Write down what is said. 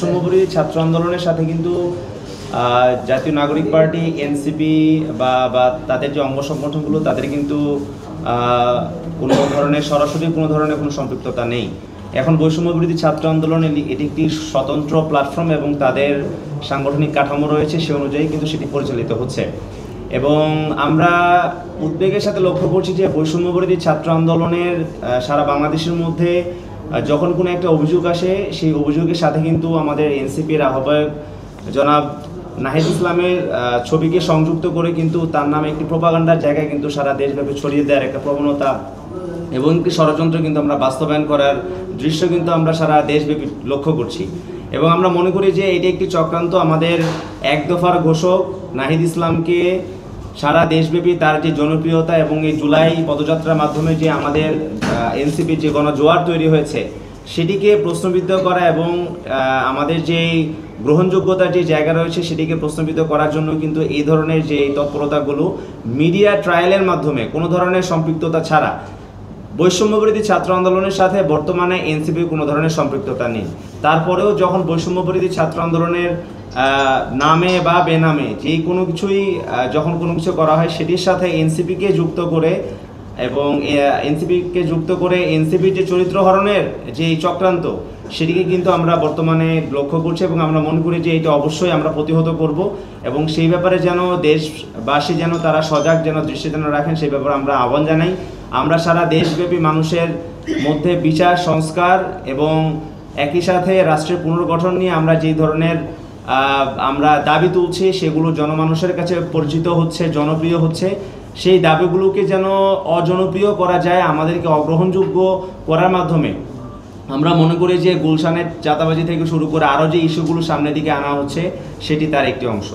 বৈষম্যবিরোধী ছাত্র আন্দোলনের সাথে কিন্তু জাতীয় নাগরিক পার্টি, এনসিপি বা তাদের যে অঙ্গ সংগঠনগুলো তাদের কিন্তু কোনো ধরনের সরাসরি কোনো ধরনের কোনো সম্পৃক্ততা নেই। এখন বৈষম্যবিরোধী ছাত্র আন্দোলন এটি একটি স্বতন্ত্র প্ল্যাটফর্ম এবং তাদের সাংগঠনিক কাঠামো রয়েছে, সে অনুযায়ী কিন্তু সেটি পরিচালিত হচ্ছে। এবং আমরা উদ্বেগের সাথে লক্ষ্য করছি যে বৈষম্যবিরোধী ছাত্র আন্দোলনের সারা বাংলাদেশের মধ্যে যখন কোনো একটা অভিযোগ আসে, সেই অভিযোগের সাথে কিন্তু আমাদের এনসিপির আহ্বায়ক জনাব নাহিদ ইসলামের ছবিকে সংযুক্ত করে কিন্তু তার নামে একটি প্রোপাগান্ডার জায়গায় কিন্তু সারা দেশব্যাপী ছড়িয়ে দেওয়ার একটা প্রবণতা এবং একটি ষড়যন্ত্র কিন্তু আমরা বাস্তবায়ন করার দৃশ্য কিন্তু আমরা সারা দেশব্যাপী লক্ষ্য করছি। এবং আমরা মনে করি যে এটি একটি চক্রান্ত। আমাদের এক দফার ঘোষক নাহিদ ইসলামকে সারা দেশব্যাপী তার যে জনপ্রিয়তা এবং এই জুলাই পদযাত্রার মাধ্যমে যে আমাদের এনসিপির যে গণজোয়ার তৈরি হয়েছে সেটিকে প্রশ্নবিদ্ধ করা এবং আমাদের যে গ্রহণযোগ্যতার যে জায়গা রয়েছে সেটিকে প্রশ্নবিদ্ধ করার জন্য কিন্তু এই ধরনের যে তৎপরতাগুলো মিডিয়া ট্রায়ালের মাধ্যমে কোনো ধরনের সম্পৃক্ততা ছাড়া, বৈষম্যবিরোধী ছাত্র আন্দোলনের সাথে বর্তমানে এনসিপির কোনো ধরনের সম্পৃক্ততা নেই। তারপরেও যখন বৈষম্যবিরোধী ছাত্র আন্দোলনের নামে বা বেনামে যে কোনো কিছুই যখন কোনো কিছু করা হয় সেটির সাথে এনসিপিকে যুক্ত করে এবং এনসিপিকে যুক্ত করে এনসিপির যে চরিত্র হরণের যে চক্রান্ত সেটিকে কিন্তু আমরা বর্তমানে লক্ষ্য করছি এবং আমরা মনে করি যে এটা অবশ্যই আমরা প্রতিহত করব এবং সেই ব্যাপারে যেন দেশবাসী যেন তারা সজাগ যেন দৃষ্টি যেন রাখেন সেই ব্যাপারে আমরা আহ্বান জানাই। আমরা সারা দেশব্যাপী মানুষের মধ্যে বিচার, সংস্কার এবং একই সাথে রাষ্ট্রের পুনর্গঠন নিয়ে আমরা যেই ধরনের আমরা দাবি তুলছি সেগুলো জনমানুষের কাছে পরিচিত হচ্ছে, জনপ্রিয় হচ্ছে। সেই দাবিগুলোকে যেন অজনপ্রিয় করা যায়, আমাদেরকে অগ্রহণযোগ্য করার মাধ্যমে আমরা মনে করি যে গুলশানের চাঁদাবাজি থেকে শুরু করে আরও যে ইস্যুগুলো সামনের দিকে আনা হচ্ছে সেটি তার একটি অংশ।